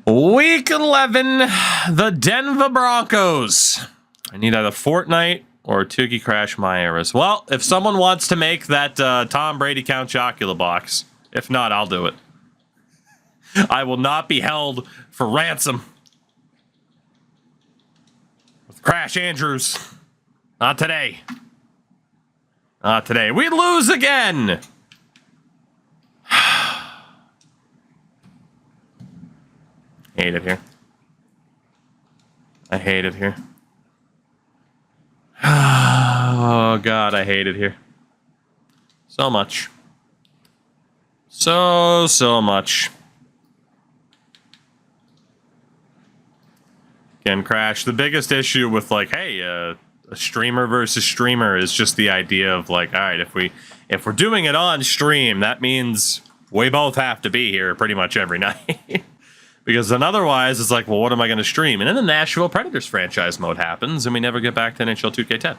Week 11, the Denver Broncos. I need either Fortnite or Tukey Crash my eras. Well, if someone wants to make that Tom Brady Count Chocula box, if not, I'll do it. I will not be held for ransom with Crash Andrews. Not today. Not today. We lose again. Hate it here. I hate it here. Oh, God, I hate it here. So much. So much. Again, Crash, the biggest issue with, like, hey, a streamer versus streamer is just the idea of, like, all right, if we're doing it on stream, that means we both have to be here pretty much every night. Because then otherwise, it's like, well, what am I going to stream? And then the Nashville Predators franchise mode happens, and we never get back to NHL 2K10.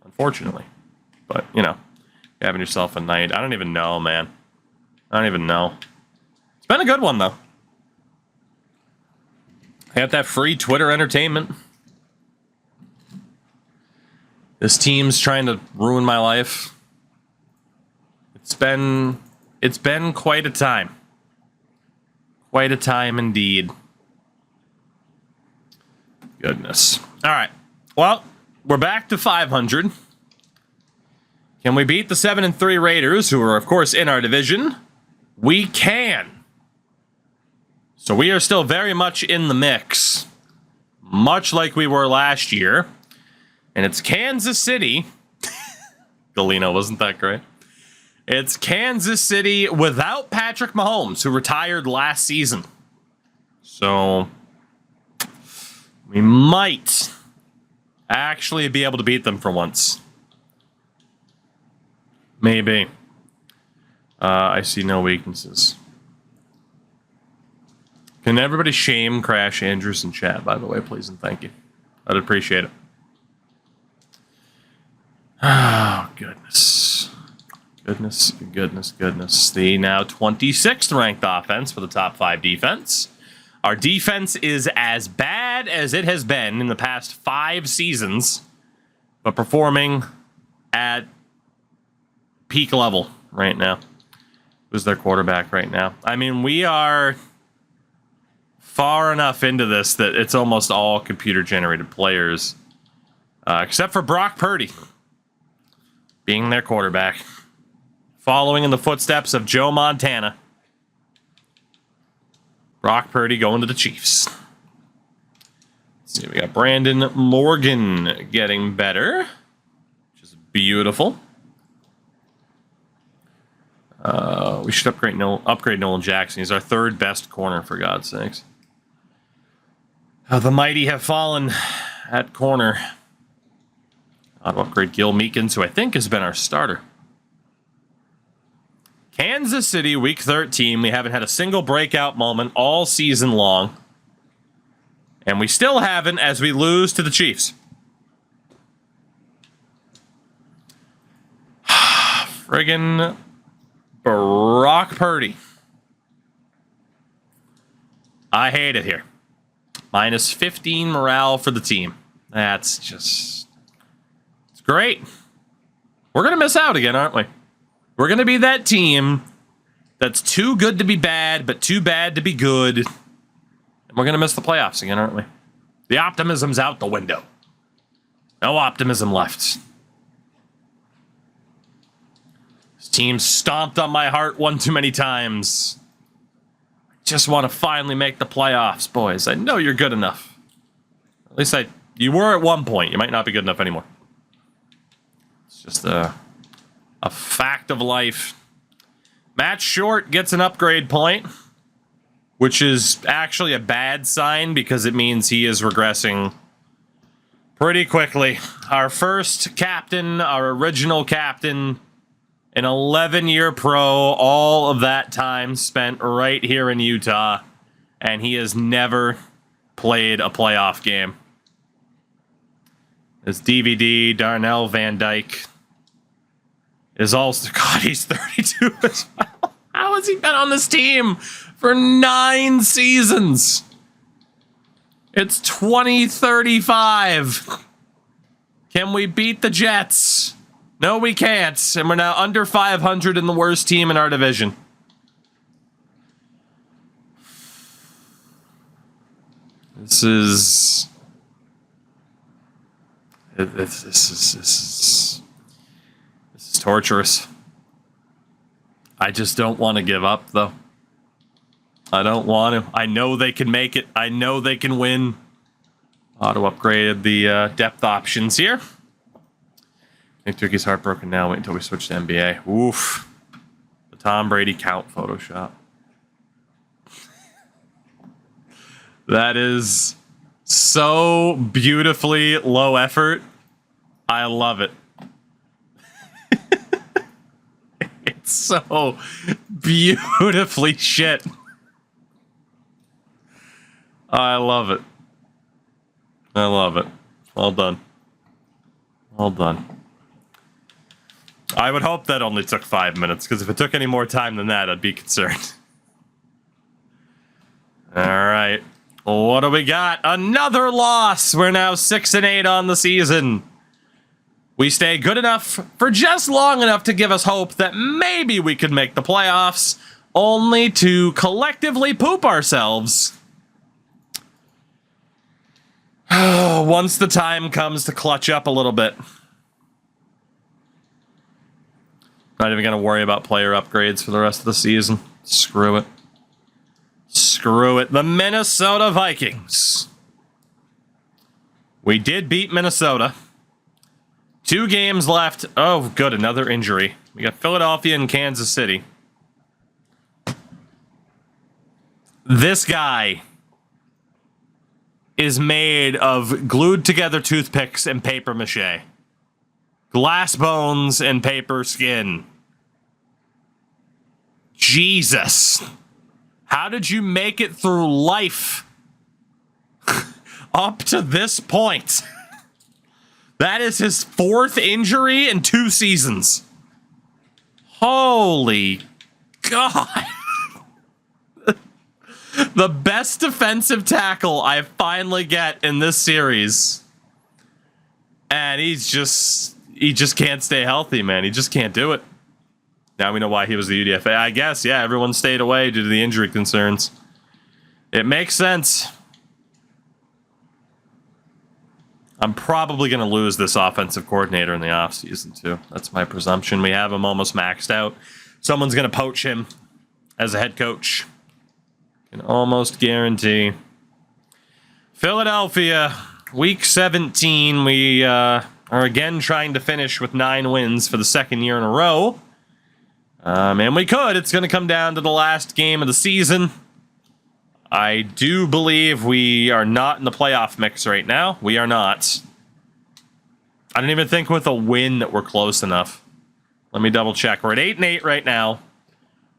Unfortunately. But, you know, you're having yourself a night. I don't even know, man. I don't even know. It's been a good one, though. I got that free Twitter entertainment. This team's trying to ruin my life. It's been quite a time. Quite a time indeed. Goodness. All right. Well, we're back to 500. Can we beat the 7-3 Raiders, who are, of course, in our division? We can. So we are still very much in the mix, much like we were last year. And it's Kansas City. Galeno, wasn't that great? It's Kansas City without Patrick Mahomes, who retired last season. So we might actually be able to beat them for once. Maybe. I see no weaknesses. Can everybody shame Crash Andrews in chat, by the way, please and thank you. I'd appreciate it. Oh, goodness. Goodness. The now 26th ranked offense for the top 5 defense. Our defense is as bad as it has been in the past 5 seasons, but performing at peak level right now. Who's their quarterback right now? I mean, we are far enough into this that it's almost all computer-generated players, except for Brock Purdy being their quarterback. Following in the footsteps of Joe Montana. Brock Purdy going to the Chiefs. Let's see, we got Brandon Morgan getting better, which is beautiful. We should upgrade Nolan Jackson. He's our 3rd best corner, for God's sakes. The mighty have fallen at corner. I'll upgrade Gil Meekins, who I think has been our starter. Kansas City, week 13. We haven't had a single breakout moment all season long. And we still haven't as we lose to the Chiefs. Friggin' Brock Purdy. I hate it here. Minus 15 morale for the team. That's just... It's great. We're going to miss out again, aren't we? We're going to be that team that's too good to be bad, but too bad to be good. And we're going to miss the playoffs again, aren't we? The optimism's out the window. No optimism left. This team stomped on my heart one too many times. I just want to finally make the playoffs, boys. I know you're good enough. At least you were at one point. You might not be good enough anymore. It's just a fact of life. Matt Short gets an upgrade point, which is actually a bad sign because it means he is regressing pretty quickly. Our first captain, our original captain, an 11-year pro, all of that time spent right here in Utah, and he has never played a playoff game. This DVD, Darnell Van Dyke, is also... God, he's 32 as well. How has he been on this team for 9 seasons. It's 2035. Can we beat the Jets? No, we can't. And we're now under 500 and the worst team in our division. This is torturous. I just don't want to give up, though. I don't want to. I know they can make it. I know they can win. Auto upgraded the depth options here. Nick Turkey's heartbroken now. Wait until we switch to NBA. Oof. The Tom Brady count Photoshop. That is so beautifully low effort. I love it. It's so beautifully shit. I love it. I love it. Well done. Well done. I would hope that only took 5 minutes, because if it took any more time than that, I'd be concerned. All right. What do we got? Another loss. We're now 6-8 on the season. We stay good enough for just long enough to give us hope that maybe we could make the playoffs, only to collectively poop ourselves. Once the time comes to clutch up a little bit. Not even going to worry about player upgrades for the rest of the season. Screw it. Screw it. The Minnesota Vikings. We did beat Minnesota. 2 games left. Oh, good. Another injury. We got Philadelphia and Kansas City. This guy is made of glued together toothpicks and paper mache. Glass bones and paper skin. Jesus. How did you make it through life up to this point? That is his 4th injury in 2 seasons. Holy God. The best defensive tackle I finally get in this series. And he just can't stay healthy, man. He just can't do it. Now we know why he was the UDFA. I guess, yeah, everyone stayed away due to the injury concerns. It makes sense. I'm probably going to lose this offensive coordinator in the offseason, too. That's my presumption. We have him almost maxed out. Someone's going to poach him as a head coach. Can almost guarantee. Philadelphia, week 17. We are again trying to finish with 9 wins for the 2nd year in a row. And we could. It's going to come down to the last game of the season. I do believe we are not in the playoff mix right now. We are not. I don't even think with a win that we're close enough. Let me double check. We're at 8-8 right now.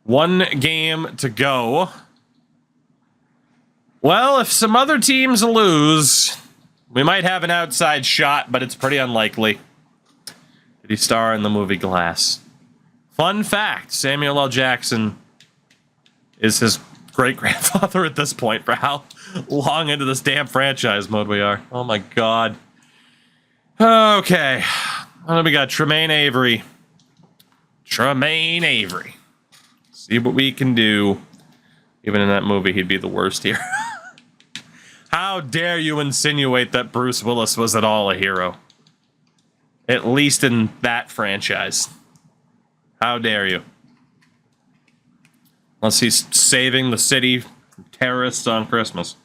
1 game to go. Well, if some other teams lose, we might have an outside shot, but it's pretty unlikely. Did he star in the movie Glass? Fun fact, Samuel L. Jackson is his great-grandfather at this point for how long into this damn franchise mode we are. Oh my God. Okay. What do we got? Tremaine Avery. Tremaine Avery. See what we can do. Even in that movie, he'd be the worst here. How dare you insinuate that Bruce Willis was at all a hero? At least in that franchise. How dare you? Unless he's saving the city from terrorists on Christmas.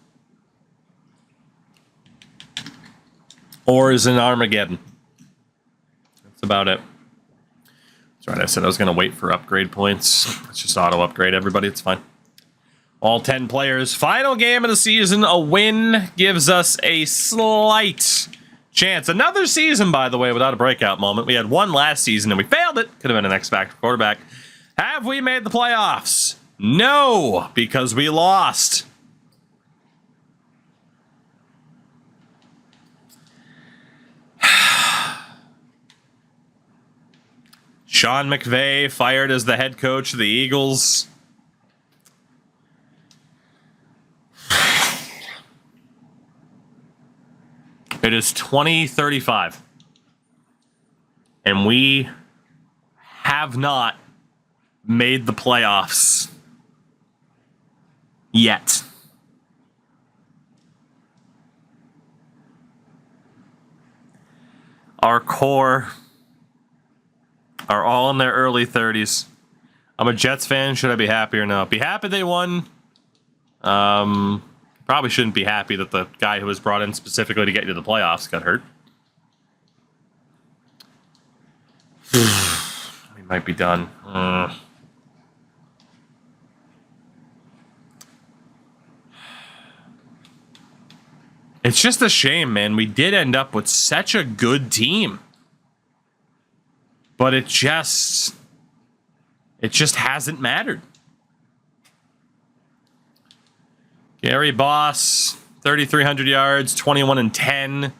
Or is in Armageddon. That's about it. That's right, I said I was going to wait for upgrade points. Let's just auto-upgrade everybody, it's fine. All 10 players. Final game of the season. A win gives us a slight chance. Another season, by the way, without a breakout moment. We had 1 last season and we failed it. Could have been an X-Factor quarterback. Have we made the playoffs? No, because we lost. Sean McVay fired as the head coach of the Eagles. It is 2035. And we have not made the playoffs yet. Our core are all in their early 30s. I'm a Jets fan. Should I be happy or not? Be happy they won. Probably shouldn't be happy that the guy who was brought in specifically to get you to the playoffs got hurt. We might be done. It's just a shame, man. We did end up with such a good team. But it just hasn't mattered. Gary Boss, 3,300 yards, 21-10.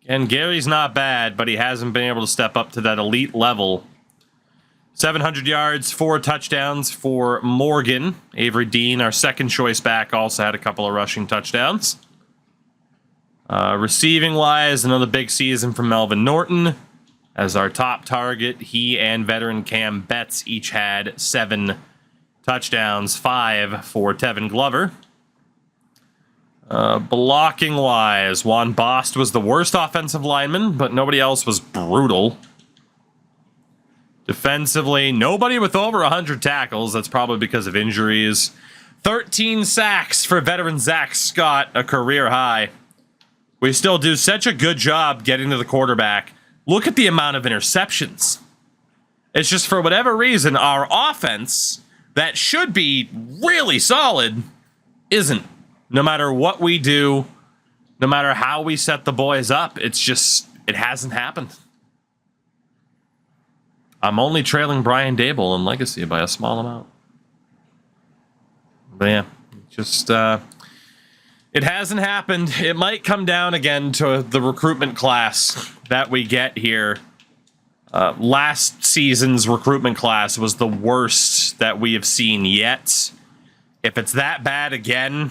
And Gary's not bad, but he hasn't been able to step up to that elite level. 700 yards, 4 touchdowns for Morgan. Avery Dean, our second choice back, also had a couple of rushing touchdowns. Receiving-wise, another big season from Melvin Norton. As our top target, he and veteran Cam Betts each had 7 touchdowns, 5 for Tevin Glover. Blocking-wise, Juan Bost was the worst offensive lineman, but nobody else was brutal. Defensively, nobody with over 100 tackles. That's probably because of injuries. 13 sacks for veteran Zach Scott, a career high. We still do such a good job getting to the quarterback. Look at the amount of interceptions. It's just for whatever reason, our offense, that should be really solid, isn't. No matter what we do, no matter how we set the boys up, it hasn't happened. I'm only trailing Brian Dable in legacy by a small amount. But yeah, it hasn't happened. It might come down again to the recruitment class that we get here. Last season's recruitment class was the worst that we have seen yet. If it's that bad again,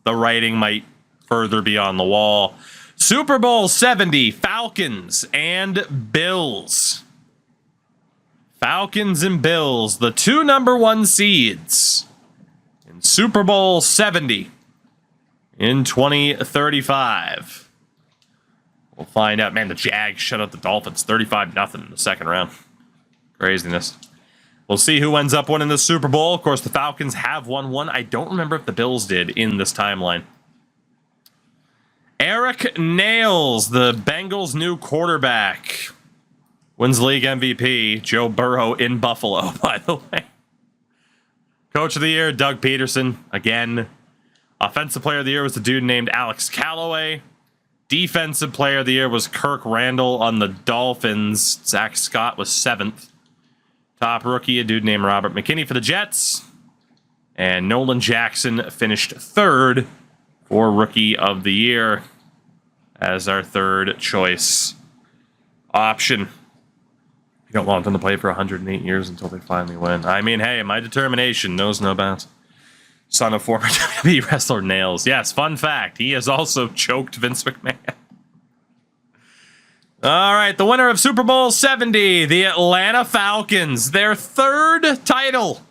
the writing might further be on the wall. Super Bowl 70, Falcons and Bills. Falcons and Bills, the 2 number 1 seeds in Super Bowl 70 in 2035. We'll find out. Man, the Jags shut out the Dolphins 35-0 in the second round. Craziness. We'll see who ends up winning the Super Bowl. Of course, the Falcons have won one. I don't remember if the Bills did in this timeline. Eric Nails, the Bengals' new quarterback, wins league MVP. Joe Burrow in Buffalo, by the way. Coach of the year, Doug Peterson, again. Offensive player of the year was the dude named Alex Callaway. Defensive player of the year was Kirk Randall on the Dolphins. Zach Scott was 7th. Top rookie, a dude named Robert McKinney for the Jets. And Nolan Jackson finished 3rd for rookie of the year as our 3rd choice option. You don't want them to play for 108 years until they finally win. I mean, hey, my determination knows no bounds. Son of former WWE wrestler Nails. Yes, fun fact. He has also choked Vince McMahon. All right, the winner of Super Bowl 70, the Atlanta Falcons. Their 3rd title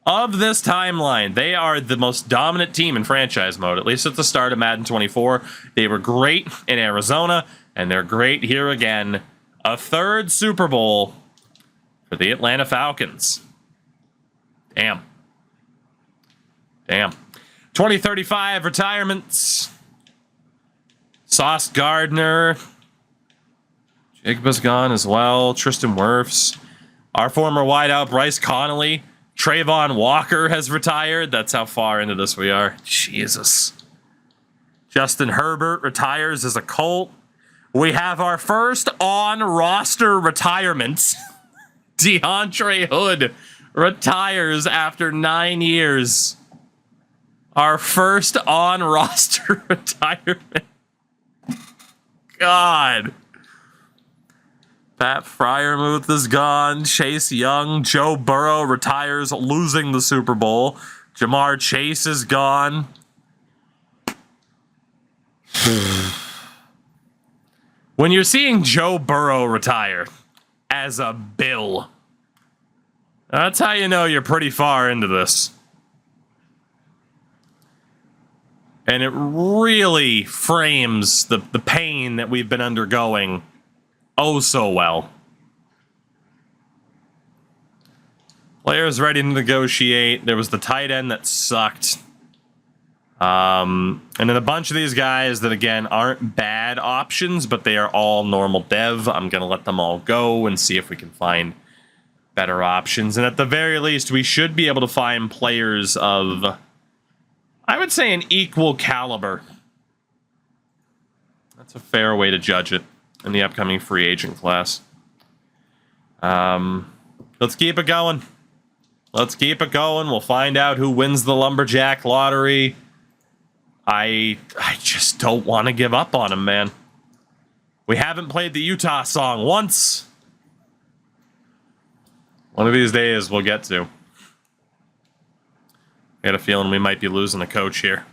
of this timeline. They are the most dominant team in franchise mode, at least at the start of Madden 24. They were great in Arizona, and they're great here again. A 3rd Super Bowl for the Atlanta Falcons. Damn. 2035 retirements. Sauce Gardner. Jigba's gone as well. Tristan Wirfs. Our former wideout, Bryce Connolly. Trayvon Walker has retired. That's how far into this we are. Jesus. Justin Herbert retires as a Colt. We have our first on-roster retirement. DeAndre Hood retires after 9 years. Our first on-roster retirement. God. Pat Freiermuth is gone. Chase Young. Joe Burrow retires, losing the Super Bowl. Jamar Chase is gone. When you're seeing Joe Burrow retire as a Bill, that's how you know you're pretty far into this. And it really frames the pain that we've been undergoing oh so well. Players ready to negotiate. There was the tight end that sucked. And then a bunch of these guys that, again, aren't bad options, but they are all normal dev. I'm going to let them all go and see if we can find better options. And at the very least, we should be able to find players of, I would say, an equal caliber. That's a fair way to judge it in the upcoming free agent class. Let's keep it going. Let's keep it going. We'll find out who wins the Lumberjack lottery. I just don't want to give up on him, man. We haven't played the Utah song once. One of these days we'll get to. I got a feeling we might be losing a coach here.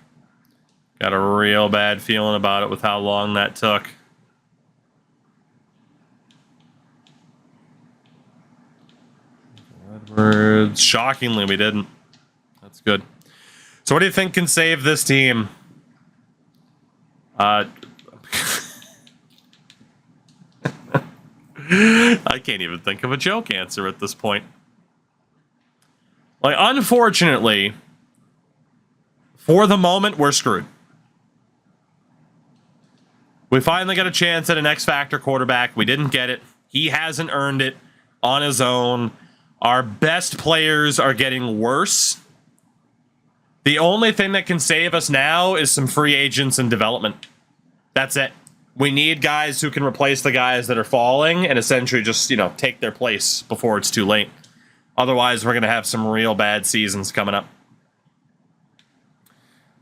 Got a real bad feeling about it with how long that took. Edwards. Shockingly, we didn't. That's good. So what do you think can save this team? I can't even think of a joke answer at this point. Like, unfortunately, for the moment, we're screwed. We finally got a chance at an X-Factor quarterback. We didn't get it. He hasn't earned it on his own. Our best players are getting worse. The only thing that can save us now is some free agents and development. That's it. We need guys who can replace the guys that are falling and essentially just, you know, take their place before it's too late. Otherwise, we're going to have some real bad seasons coming up.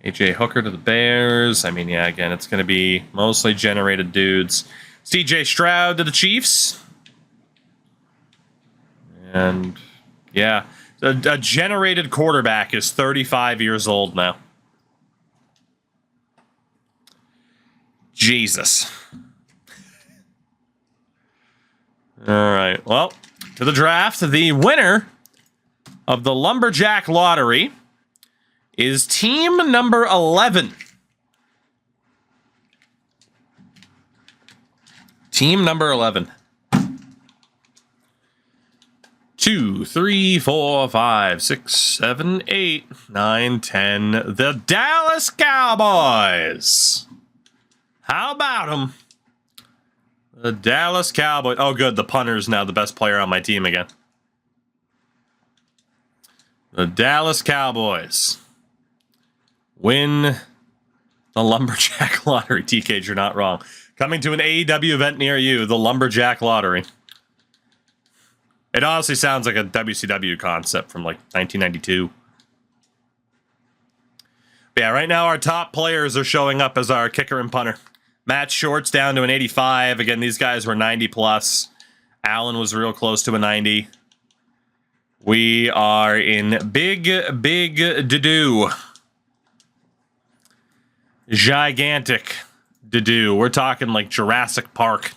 AJ Hooker to the Bears. I mean, yeah, again, it's going to be mostly generated dudes. CJ Stroud to the Chiefs. And, yeah, a generated quarterback is 35 years old now. Jesus. All right, well, to the draft. The winner of the Lumberjack lottery is team number 11. Team number 11. 2, 3, 4, 5, 6, 7, 8, 9, 10. The Dallas Cowboys. How about them? The Dallas Cowboys. Oh, good. The punter's now the best player on my team again. The Dallas Cowboys win the Lumberjack lottery. TK, you're not wrong. Coming to an AEW event near you, the Lumberjack lottery. It honestly sounds like a WCW concept from like 1992. But yeah, right now our top players are showing up as our kicker and punter. Matt Short's down to an 85. Again, these guys were 90 plus. Allen was real close to a 90. We are in big doo-doo. Gigantic doo-doo. We're talking like Jurassic Park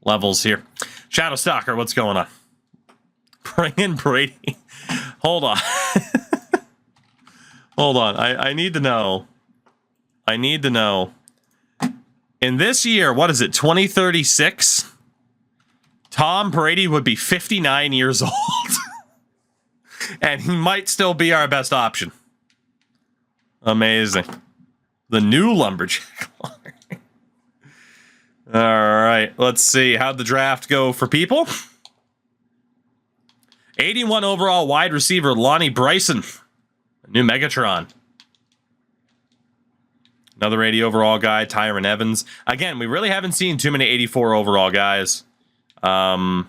levels here. Shadow Stalker, what's going on? Bring in Brady. Hold on. Hold on. I need to know. I need to know. In this year, what is it, 2036? Tom Brady would be 59 years old. And he might still be our best option. Amazing. The new Lumberjack. All right, let's see. How'd the draft go for people? 81 overall wide receiver, Lonnie Bryson. New Megatron. Another 80 overall guy, Tyron Evans. Again, we really haven't seen too many 84 overall guys. Overall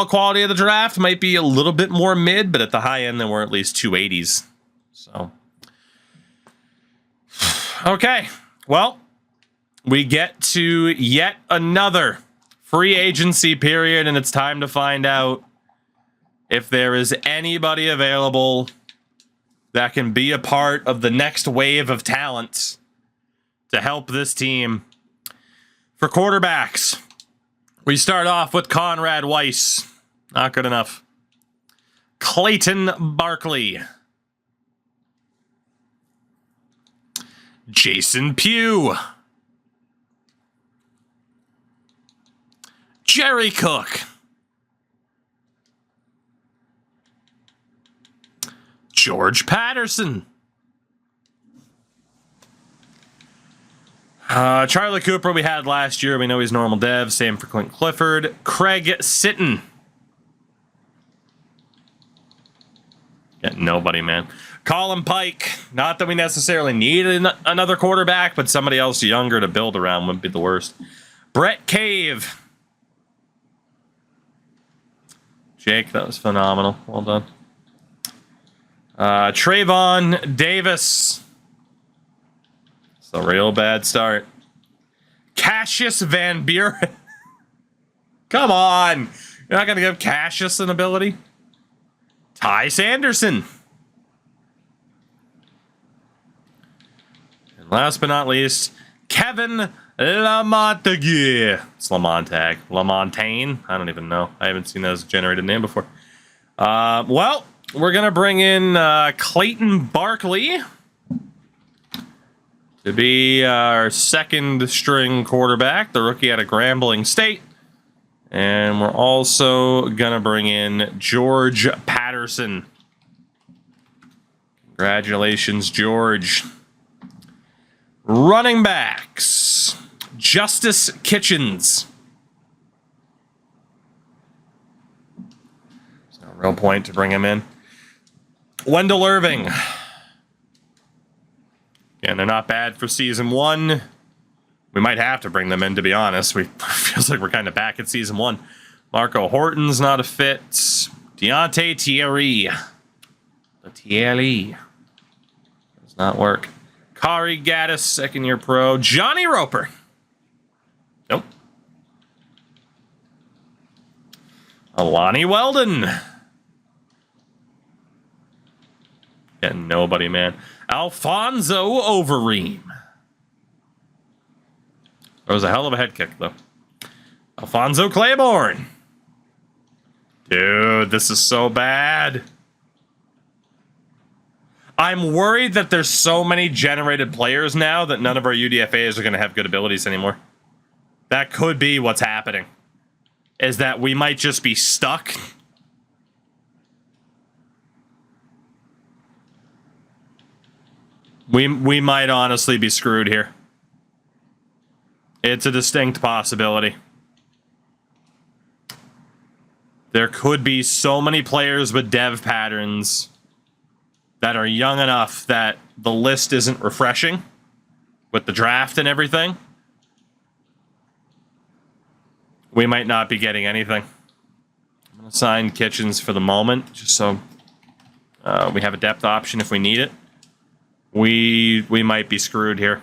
quality of the draft might be a little bit more mid, but at the high end, there were at least two 80s. So, okay. Well, we get to yet another free agency period, and it's time to find out if there is anybody available that can be a part of the next wave of talent to help this team For quarterbacks, we start off with Conrad Weiss. Not good enough. Clayton Barkley. Jason Pugh. Jerry Cook. George Patterson. Charlie Cooper we had last year. We know he's normal dev. Same for Clint Clifford. Craig Sitton. Got nobody, man. Colin Pike. Not that we necessarily need another quarterback, but somebody else younger to build around wouldn't be the worst. Brett Cave. Jake, that was phenomenal. Well done. Trayvon Davis. It's a real bad start. Cassius Van Buren. Come on. You're not going to give Cassius an ability? Ty Sanderson. And last but not least, Kevin Lamontague. It's Lamontag. Lamontagne? I don't even know. I haven't seen that as a generated name before. Well, we're going to bring in Clayton Barkley to be our second string quarterback, the rookie out of Grambling State. And we're also going to bring in George Patterson. Congratulations, George. Running backs. Justice Kitchens. There's no real point to bring him in. Wendell Irving. Again, they're not bad for season one. We might have to bring them in, to be honest. Feels like we're kind of back at season one. Marco Horton's not a fit. Deontay Thierry. The Thierry. Does not work. Kari Gaddis, second-year pro. Johnny Roper. Nope. Alani Weldon. Getting nobody, man. Alfonso Overeem. That was a hell of a head kick, though. Alfonso Claiborne. Dude, this is so bad. I'm worried that there's so many generated players now that none of our UDFAs are going to have good abilities anymore. That could be what's happening. Is that we might just be stuck. We might honestly be screwed here. It's a distinct possibility. There could be so many players with dev patterns that are young enough that the list isn't refreshing with the draft and everything. We might not be getting anything. I'm going to sign Kitchens for the moment, just so we have a depth option if we need it. We might be screwed here.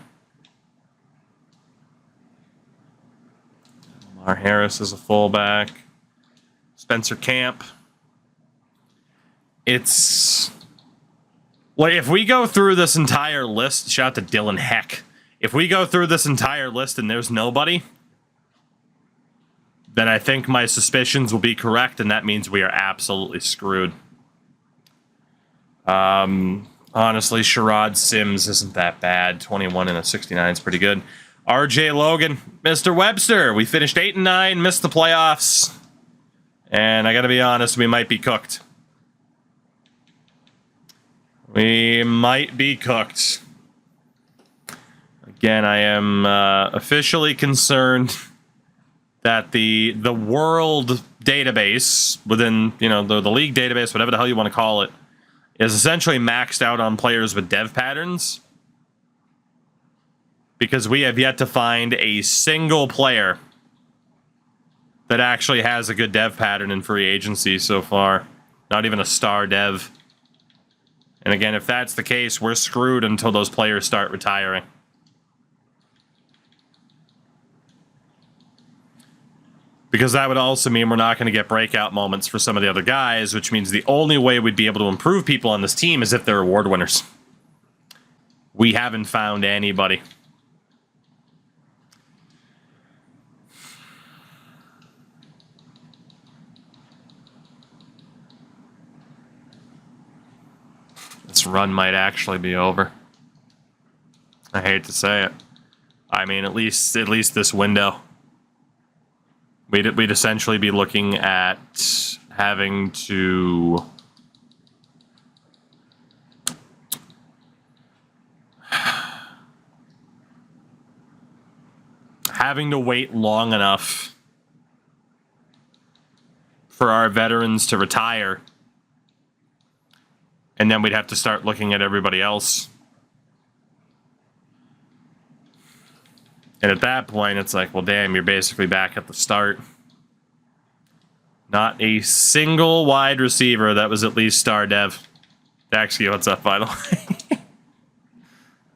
Lamar Harris is a fullback. Spencer Camp. It's... Well, if we go through this entire list... Shout out to Dylan Heck. If we go through this entire list and there's nobody, then I think my suspicions will be correct, and that means we are absolutely screwed. Honestly, Sherrod Sims isn't that bad. 21 and a 69 is pretty good. RJ Logan, Mr. Webster. We finished 8-9, missed the playoffs. And I gotta be honest, we might be cooked. We might be cooked. Again, I am officially concerned that the world database within, you know, the league database, whatever the hell you want to call it, is essentially maxed out on players with dev patterns. Because we have yet to find a single player that actually has a good dev pattern in free agency so far. Not even a star dev. And again, if that's the case, we're screwed until those players start retiring. Because that would also mean we're not going to get breakout moments for some of the other guys, which means the only way we'd be able to improve people on this team is if they're award winners. We haven't found anybody. this run might actually be over. I hate to say it. I mean, at least this window. We'd essentially be looking at having to wait long enough for our veterans to retire, and then we'd have to start looking at everybody else. And at that point, it's like, well, damn, you're basically back at the start. Not a single wide receiver that was at least star dev. Daxky, what's up, finally?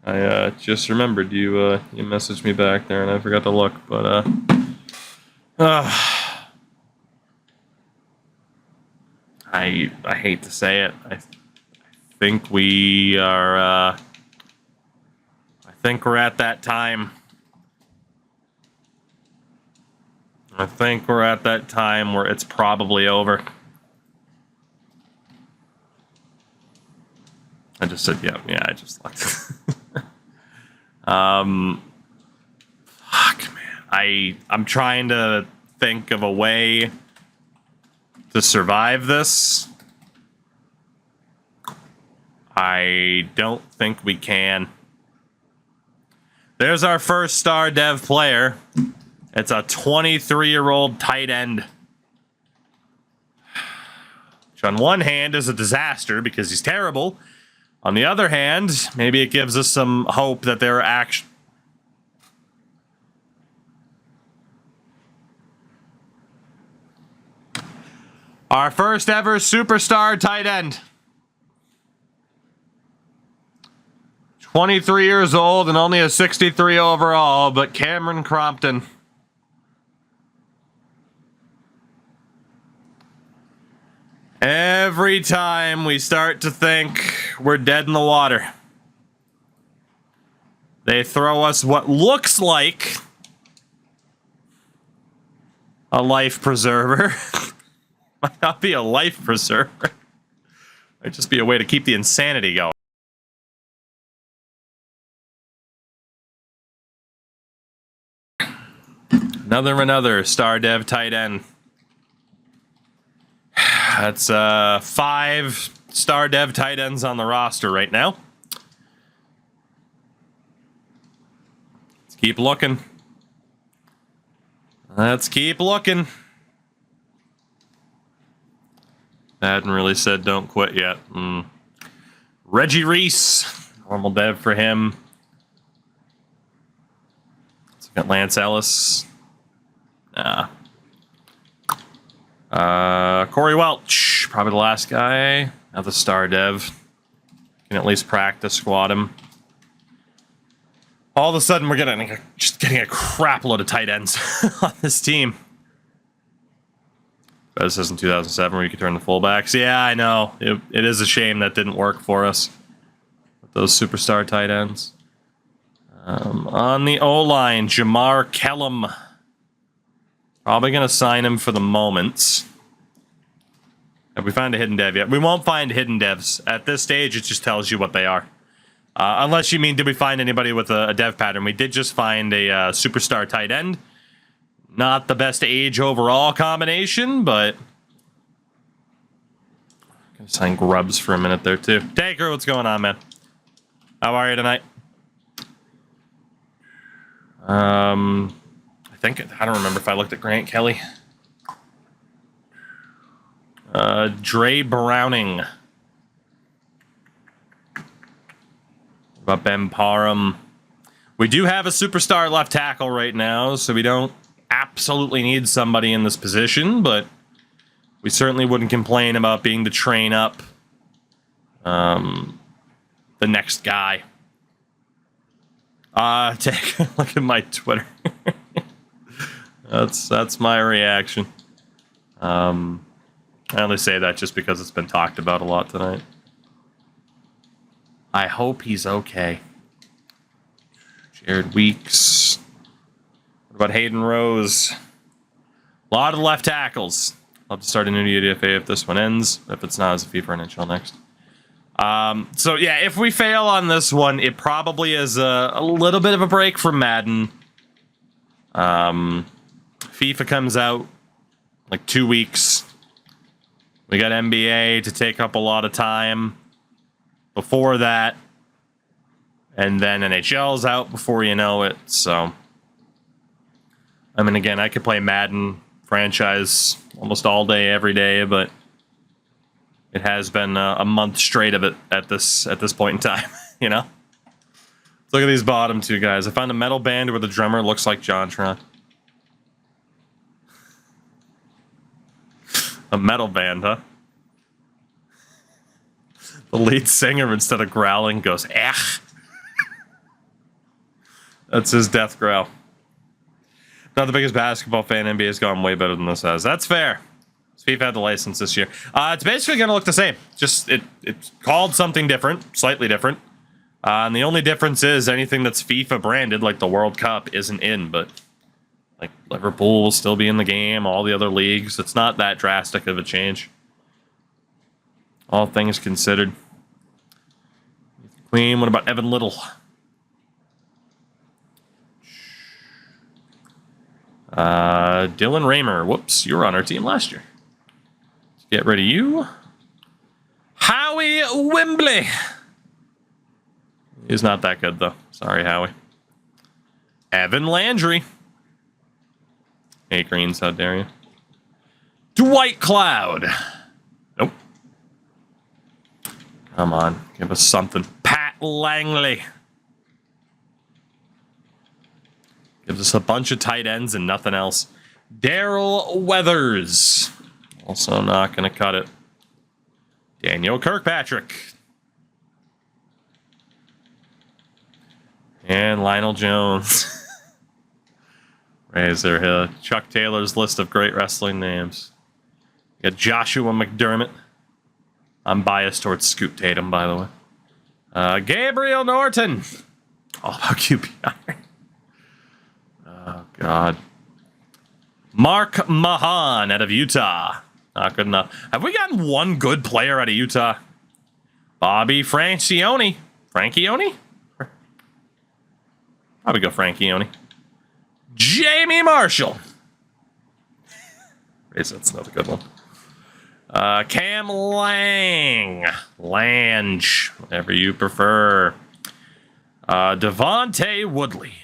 I just remembered you messaged me back there, and I forgot to look, but I hate to say it. I think we are. I think we're at that time. I think we're at that time where it's probably over. I just said, yeah, I just looked. Fuck, man. I'm trying to think of a way to survive this. I don't think we can. There's our first star dev player. It's a 23-year-old tight end. Which on one hand is a disaster because he's terrible. On the other hand, maybe it gives us some hope that there are action. Our first ever superstar tight end. 23 years old and only a 63 overall, but Cameron Crompton. Every time we start to think we're dead in the water, they throw us what looks like a life preserver. Might not be a life preserver. Might just be a way to keep the insanity going. Another star dev tight end. That's 5 star dev tight ends on the roster right now. Let's keep looking. Let's keep looking. Madden really said don't quit yet. Reggie Reese, normal dev for him. Let's look at Lance Ellis. Corey Welch, probably the last guy. Another star dev. Can at least practice squad him. All of a sudden, we're just getting a crap load of tight ends on this team. But this is in 2007 where you could turn the fullbacks. Yeah, I know. It is a shame that didn't work for us with those superstar tight ends. On the O-line, Jamar Kellum. Probably going to sign him for the moment. Have we found a hidden dev yet? We won't find hidden devs. At this stage, it just tells you what they are. Unless you mean, did we find anybody with a dev pattern? We did just find a superstar tight end. Not the best age overall combination, but... I'm going to sign Grubbs for a minute there, too. Taker, what's going on, man? How are you tonight? I don't remember if I looked at Grant Kelly. Dre Browning. What about Ben Parham? We do have a superstar left tackle right now, so we don't absolutely need somebody in this position, but we certainly wouldn't complain about being to train up the next guy. Take a look at my Twitter. That's my reaction. I only say that just because it's been talked about a lot tonight. I hope he's okay. Jared Weeks. What about Hayden Rose? A lot of left tackles. I'll have to start a new UDFA if this one ends. If it's not, as a FIFA NHL next. So yeah, if we fail on this one, it probably is a little bit of a break from Madden. FIFA comes out like 2 weeks. We got NBA to take up a lot of time before that. And then NHL's out before you know it. So, I mean, again, I could play Madden franchise almost all day, every day, but it has been a month straight of it at this point in time, you know? Look at these bottom two guys. I found a metal band where the drummer looks like JonTron. A metal band, huh? The lead singer, instead of growling, goes, "Ech." That's his death growl. Not the biggest basketball fan. NBA has gone way better than this has. That's fair. FIFA had the license this year. It's basically going to look the same. Just it's called something different, slightly different. And the only difference is anything that's FIFA branded, like the World Cup, isn't in. But like Liverpool will still be in the game. All the other leagues. It's not that drastic of a change. All things considered. Queen. What about Evan Little? Dylan Raymer. Whoops, you were on our team last year. Let's get rid of you. Howie Wembley. He's not that good, though. Sorry, Howie. Evan Landry. Hey, Greens, how dare you? Dwight Cloud. Nope. Come on, give us something. Pat Langley. Gives us a bunch of tight ends and nothing else. Daryl Weathers. Also not going to cut it. Daniel Kirkpatrick. And Lionel Jones. Razor Hill. Chuck Taylor's list of great wrestling names. You got Joshua McDermott. I'm biased towards Scoot Tatum, by the way. Gabriel Norton. All about QPR. Oh, God. Mark Mahan out of Utah. Not good enough. Have we gotten one good player out of Utah? Bobby Francione. Franchione? Probably go Franchione. Jamie Marshall. That's another good one. Cam Lang. Lange. Whatever you prefer. Devontae Woodley.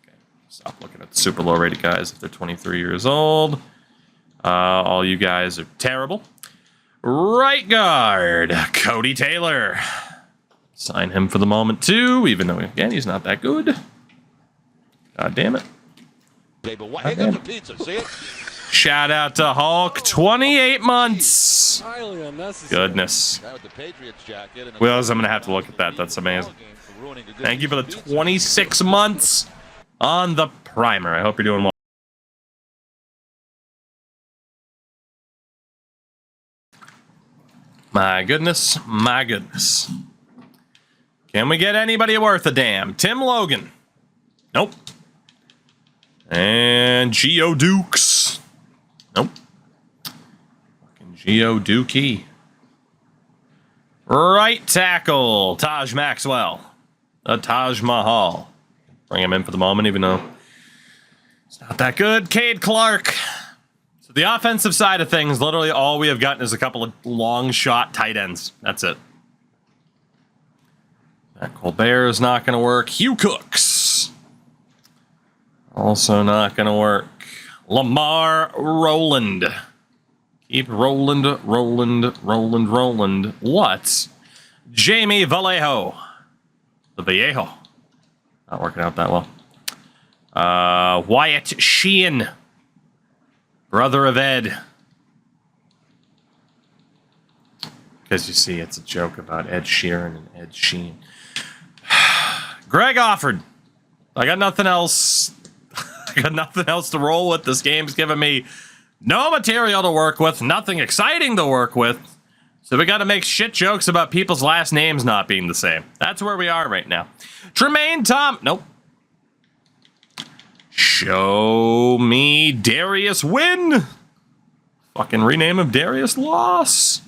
Okay, stop looking at the super low rated guys if they're 23 years old. All you guys are terrible. Right guard. Cody Taylor. Sign him for the moment, too, even though, again, he's not that good. God damn it. God damn it. Pizza, see it? Shout out to Hulk. 28 months. Goodness. Wills, I'm going to have to look at that. That's amazing. Thank you for the 26 months on the primer. I hope you're doing well. My goodness. My goodness. Can we get anybody worth a damn? Tim Logan. Nope. And Geo Dukes. Nope. Fucking Geo Dookie. Right tackle. Taj Maxwell. Taj Mahal. Bring him in for the moment, even though it's not that good. Cade Clark. So the offensive side of things, literally all we have gotten is a couple of long shot tight ends. That's it. That Colbert is not going to work. Hugh Cooks. Also not going to work. Lamar Roland. Keep Roland. What? Jamie Vallejo. The Vallejo. Not working out that well. Wyatt Sheehan. Brother of Ed. Because you see, it's a joke about Ed Sheeran and Ed Sheehan. Greg Offord. I got nothing else. I got nothing else to roll with. This game's giving me no material to work with, nothing exciting to work with. So we got to make shit jokes about people's last names not being the same. That's where we are right now. Tremaine Tom. Nope. Show me Darius Wynn. Fucking rename him Darius Loss.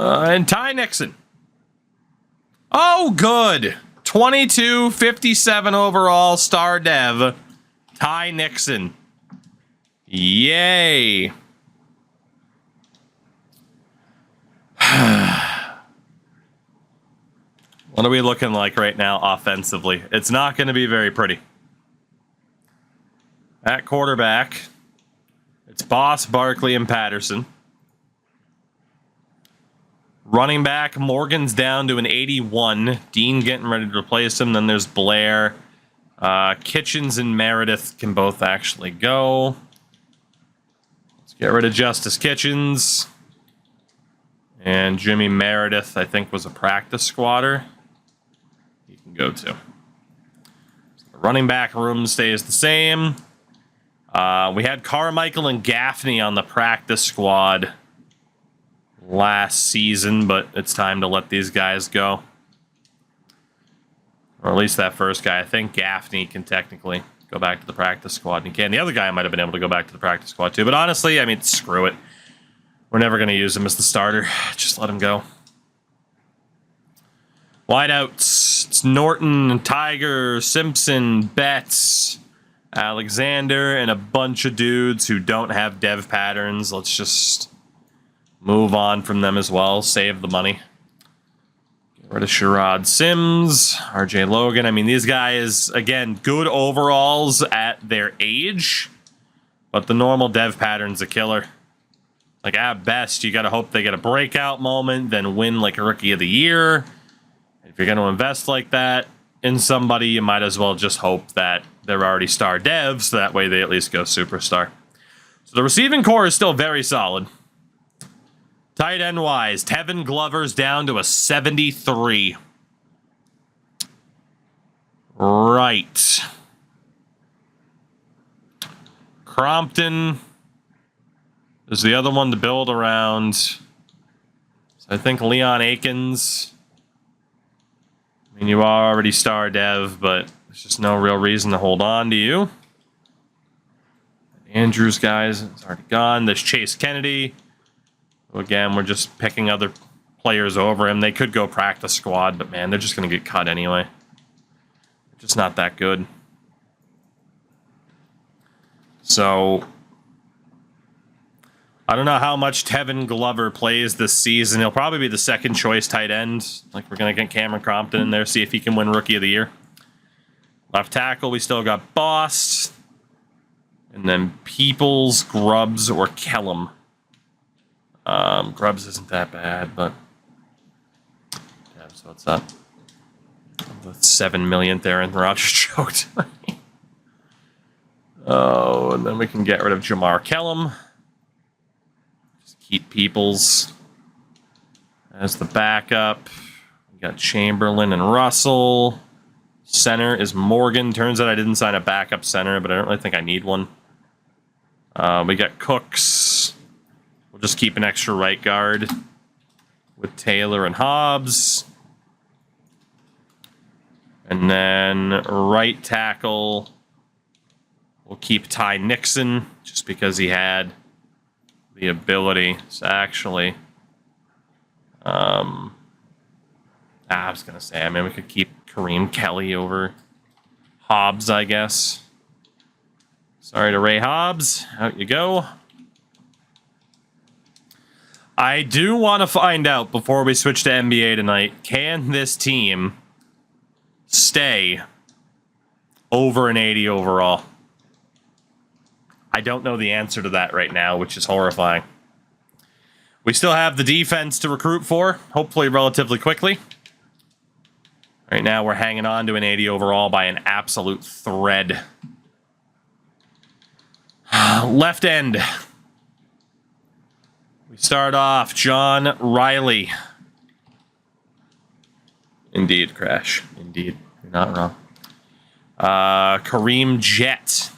And Ty Nixon. Oh, good. 22-57 overall, star dev. Ty Nixon. Yay. What are we looking like right now offensively? It's not going to be very pretty. At quarterback, it's Boss, Barkley, and Patterson. Running back, Morgan's down to an 81. Dean getting ready to replace him. Then there's Blair. Kitchens and Meredith can both actually go. Let's get rid of Justice Kitchens. And Jimmy Meredith, I think, was a practice squatter. He can go too. So the running back room stays the same. We had Carmichael and Gaffney on the practice squad last season, but it's time to let these guys go. Or at least that first guy. I think Gaffney can technically go back to the practice squad. And he can. The other guy might have been able to go back to the practice squad too. But honestly, I mean, screw it. We're never going to use him as the starter. Just let him go. Wideouts. It's Norton, Tiger, Simpson, Betts, Alexander, and a bunch of dudes who don't have dev patterns. Let's just move on from them as well. Save the money. Get rid of Sherrod Sims, RJ Logan. I mean, these guys, again, good overalls at their age, but the normal dev pattern's a killer. Like, at best, you got to hope they get a breakout moment, then win, like, a Rookie of the Year. If you're going to invest like that in somebody, you might as well just hope that they're already star devs, so that way they at least go superstar. So the receiving core is still very solid. Tight end wise, Tevin Glover's down to a 73. Right. Crompton is the other one to build around. So I think Leon Akins. I mean, you are already star dev, but there's just no real reason to hold on to you. Andrews, guys, it's already gone. There's Chase Kennedy. Again, we're just picking other players over him. They could go practice squad, but man, they're just going to get cut anyway. They're just not that good. So I don't know how much Tevin Glover plays this season. He'll probably be the second choice tight end. Like, we're going to get Cameron Crompton in there, see if he can win Rookie of the Year. Left tackle, we still got Boss. And then Peoples, Grubbs, or Kellum. Grubbs isn't that bad, but yeah, so what's that? The 7 millionth Aaron Rodgers choked. Oh, and then we can get rid of Jamar Kellum. Just keep Peoples as the backup. We got Chamberlain and Russell. Center is Morgan. Turns out I didn't sign a backup center, but I don't really think I need one. We got Cooks. We'll just keep an extra right guard with Taylor and Hobbs. And then right tackle, we'll keep Ty Nixon just because he had the ability. So actually, I was going to say, I mean, we could keep Kareem Kelly over Hobbs, I guess. Sorry to Ray Hobbs. Out you go. I do want to find out before we switch to NBA tonight, can this team stay over an 80 overall? I don't know the answer to that right now, which is horrifying. We still have the defense to recruit for, hopefully relatively quickly. Right now, we're hanging on to an 80 overall by an absolute thread. Left end. We start off John Riley. Indeed, Crash. Indeed. You're not wrong. Kareem Jett.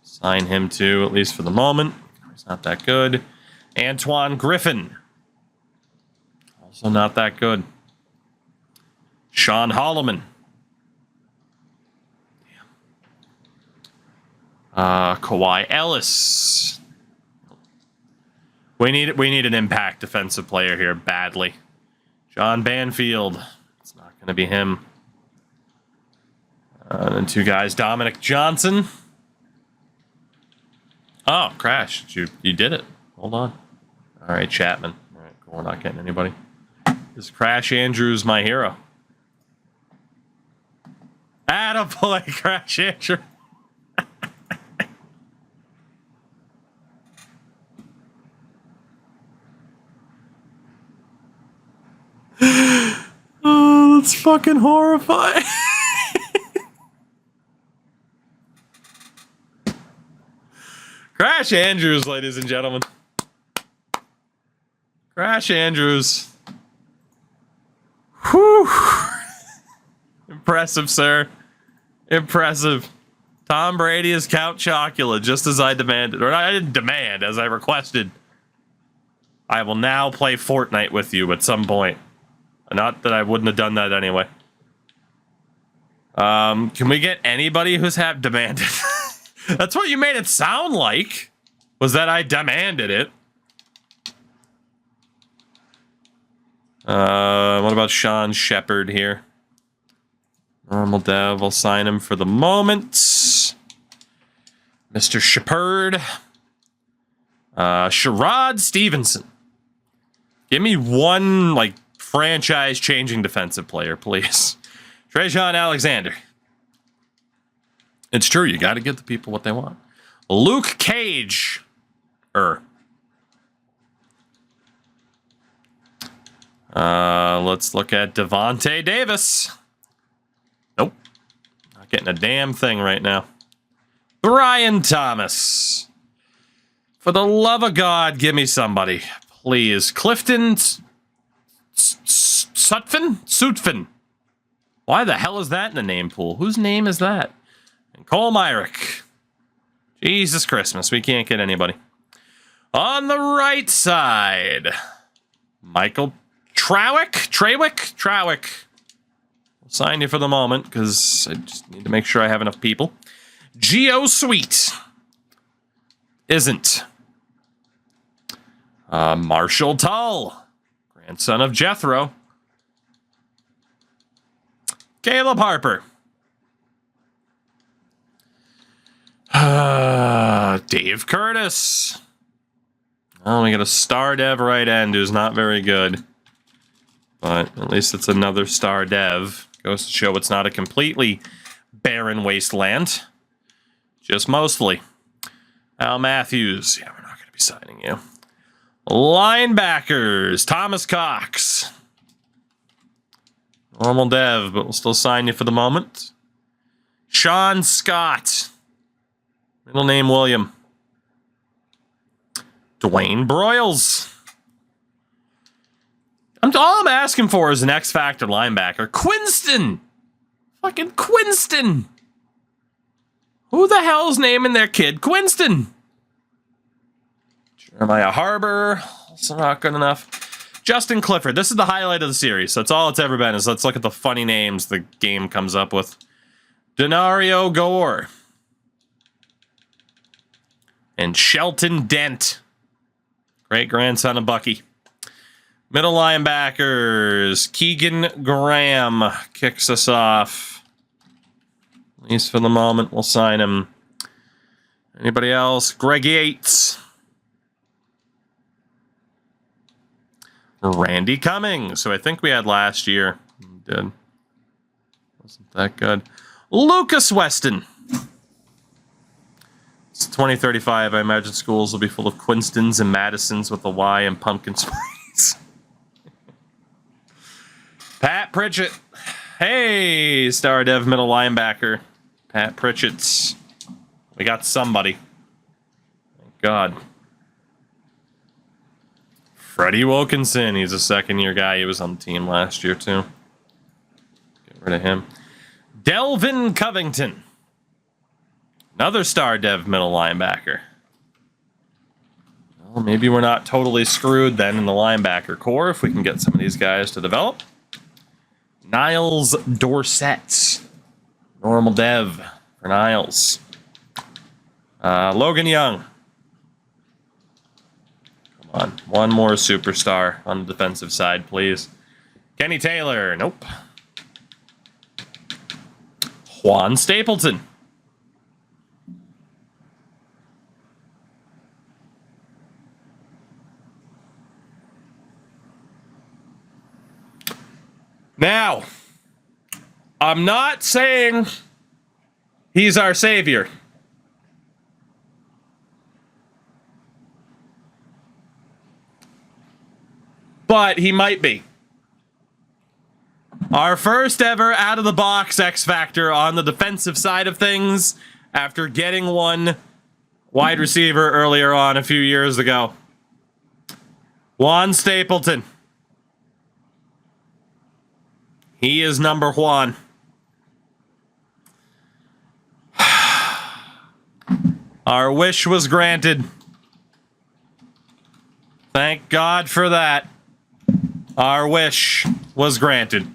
Sign him too, at least for the moment. He's not that good. Antoine Griffin. Also not that good. Sean Holloman. Kawhi Ellis. We need an impact defensive player here badly. John Banfield. It's not going to be him. And then 2 guys. Dominic Johnson. Oh, Crash. You did it. Hold on. All right, Chapman. All right, cool. We're not getting anybody. Is Crash Andrews my hero? Attaboy, Crash Andrews. Oh, that's fucking horrifying. Crash Andrews, ladies and gentlemen. Crash Andrews. Whew. Impressive, sir. Impressive. Tom Brady is Count Chocula, just as I demanded. Or I didn't demand, as I requested. I will now play Fortnite with you at some point. Not that I wouldn't have done that anyway. Can we get anybody who's have demanded? That's what you made it sound like. Was that I demanded it. What about Sean Shepard here? Normal dev, I'll sign him for the moment. Mr. Shepard. Sherrod Stevenson. Give me one, like, franchise-changing defensive player, please. Trajan Alexander. It's true, you got to give the people what they want. Luke Cage. Let's look at Devontae Davis. Nope. Not getting a damn thing right now. Brian Thomas. For the love of God, give me somebody. Please. Clifton Sutphin? Why the hell is that in the name pool? Whose name is that? And Cole Myrick. Jesus Christmas, we can't get anybody. On the right side, Michael Trawick. I'll sign you for the moment, because I just need to make sure I have enough people. Geo Sweet. Isn't. Marshall Tull. Grandson of Jethro. Caleb Harper. Dave Curtis. Oh, we got a star dev right end who's not very good. But at least it's another star dev. Goes to show it's not a completely barren wasteland. Just mostly. Al Matthews. Yeah, we're not going to be signing you. Linebackers. Thomas Cox. Normal dev, but we'll still sign you for the moment. Sean Scott. Middle name William. Dwayne Broyles. All I'm asking for is an X Factor linebacker. Quinston! Fucking Quinston! Who the hell's naming their kid Quinston? Jeremiah Harbor. Also not good enough. Justin Clifford. This is the highlight of the series. That's all it's ever been, is let's look at the funny names the game comes up with. Denario Gore. And Shelton Dent. Great-grandson of Bucky. Middle linebackers. Keegan Graham kicks us off. At least for the moment, we'll sign him. Anybody else? Greg Yates. Randy Cummings, who I think we had last year. Did. Wasn't that good. Lucas Weston. It's 2035. I imagine schools will be full of Quinstons and Madisons with a Y and pumpkin spice. Pat Pritchett. Hey, star dev middle linebacker. Pat Pritchett's. We got somebody. Thank God. Freddie Wilkinson. He's a second-year guy. He was on the team last year, too. Get rid of him. Delvin Covington. Another star dev middle linebacker. Well, maybe we're not totally screwed then in the linebacker core if we can get some of these guys to develop. Niles Dorsett. Normal dev for Niles. Logan Young. Come One more superstar on the defensive side, please. Kenny Taylor. Nope. Juan Stapleton. Now, I'm not saying he's our savior. But he might be. Our first ever out-of-the-box X Factor on the defensive side of things after getting one wide receiver earlier on a few years ago. Juan Stapleton. He is number one. Our wish was granted. Thank God for that. Our wish was granted.